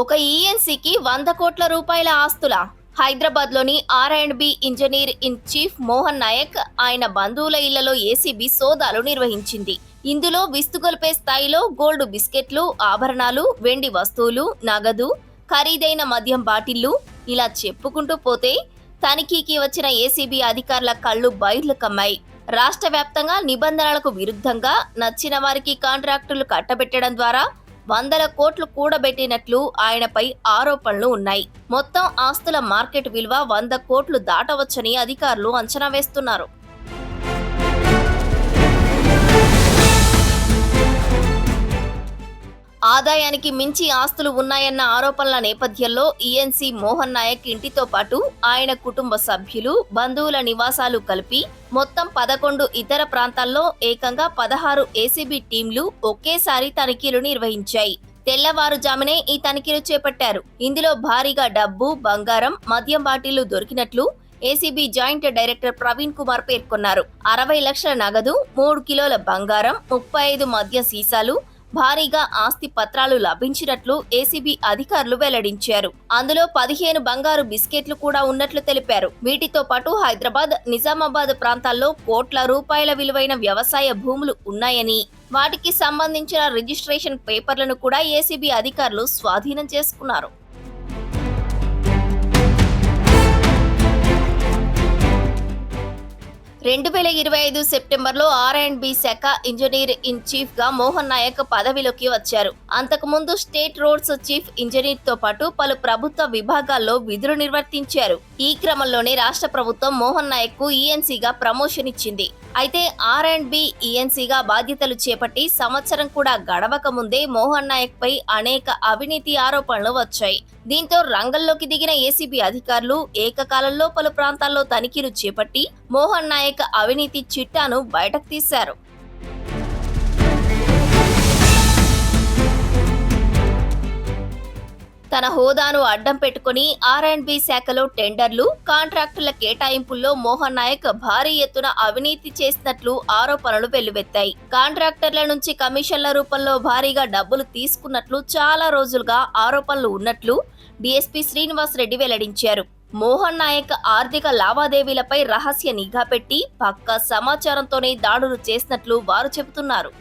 ఒక ఈఎన్సీకి 100 కోట్ల రూపాయల ఆస్తుల హైదరాబాద్లోని R and B engineer in chief Mohan Nayak ఆయన బంధువుల ఇళ్లలో ఏసీబీ సోదాలు నిర్వహించింది. ఇందులో విస్తుగొల్పే స్థాయిలో గోల్డ్ బిస్కెట్లు, ఆభరణాలు, వెండి వస్తువులు, నగదు, ఖరీదైన మద్యం బాటిళ్లు ఇలా చెప్పుకుంటూ పోతే తనిఖీకి వచ్చిన ఏసీబీ అధికారుల కళ్లు బైర్లు కమ్మాయి. రాష్ట్ర వ్యాప్తంగా నిబంధనలకు విరుద్ధంగా నచ్చిన వారికి కాంట్రాక్టులు కట్టబెట్టడం ద్వారా వందల కోట్లు కూడబెట్టినట్లు ఆయనపై ఆరోపణలు ఉన్నాయి. మొత్తం ఆస్తుల మార్కెట్ విలువ 100 కోట్లు దాటవచ్చని అధికారులు అంచనా వేస్తున్నారు. ఆదాయానికి మించి ఆస్తులు ఉన్నాయన్న ఆరోపణల నేపథ్యంలో ఈఎన్సీ మోహన్ నాయక్ ఇంటితో పాటు ఆయన కుటుంబ సభ్యులు, బంధువుల నివాసాలు కలిపి మొత్తం 11 ఇతర ప్రాంతాల్లో ఏకంగా 16 ఏసీబీ టీంలు ఒకేసారి తనిఖీలు నిర్వహించాయి. తెల్లవారుజామునే ఈ తనిఖీలు చేపట్టారు. ఇందులో భారీగా డబ్బు, బంగారం, మద్యం బాటిళ్లు దొరికినట్లు ACB joint director Praveen Kumar పేర్కొన్నారు. 60 లక్షల నగదు, 3 కిలోల బంగారం, 35 మద్య సీసాలు, భారీగా ఆస్తి పత్రాలు లభించినట్లు ఏసీబీ అధికారులు వెల్లడించారు. అందులో 15 బంగారు బిస్కెట్లు కూడా ఉన్నట్లు తెలిపారు. వీటితో పాటు హైదరాబాద్, నిజామాబాద్ ప్రాంతాల్లో కోట్ల రూపాయల విలువైన వ్యవసాయ భూములు ఉన్నాయని, వాటికి సంబంధించిన రిజిస్ట్రేషన్ పేపర్లను కూడా ఏసీబీ అధికారులు స్వాధీనం చేసుకున్నారు. సెప్టెంబర్లో ఆర్&బి శాఖ ఇంజనీర్ ఇన్ చీఫ్ గా మోహన్ నాయక్ పదవిలోకి వచ్చారు. అంతకుముందు స్టేట్ రోడ్స్ చీఫ్ ఇంజనీర్ తో పాటు పలు ప్రభుత్వ విభాగాల్లో విధులు నిర్వర్తించారు. ఈ క్రమంలోనే రాష్ట్ర ప్రభుత్వం మోహన్ నాయక్ కు ఈఎన్సీగా ప్రమోషన్ ఇచ్చింది. అయితే ఆర్&బి ఈఎన్సీగా బాధ్యతలు చేపట్టి సంవత్సరం కూడా గడవక ముందే మోహన్ నాయక్ పై అనేక అవినీతి ఆరోపణలు వచ్చాయి. దీంతో రంగంలోకి దిగిన ఏసీబీ అధికారులు ఏకకాలంలో పలు ప్రాంతాల్లో తనిఖీలు చేపట్టి మోహన్ నాయక్ అవినీతి చిట్టాను బయటకు తీశారు. తన హోదాను అడ్డం పెట్టుకుని ఆర్&బి శాఖలో టెండర్లు, కాంట్రాక్టుల కేటాయింపుల్లో మోహన్ నాయక్ భారీ ఎత్తున అవినీతి చేసినట్లు ఆరోపణలు వెల్లువెత్తాయి. కాంట్రాక్టర్ల నుంచి కమిషన్ల రూపంలో భారీగా డబ్బులు తీసుకున్నట్లు చాలా రోజులుగా ఆరోపణలు ఉన్నట్లు డీఎస్పీ శ్రీనివాస్ రెడ్డి వెల్లడించారు. మోహన్ నాయక్ ఆర్థిక లావాదేవీలపై రహస్య నిఘా పెట్టి పక్కా సమాచారంతోనే దాడులు చేసినట్లు వారు చెబుతున్నారు.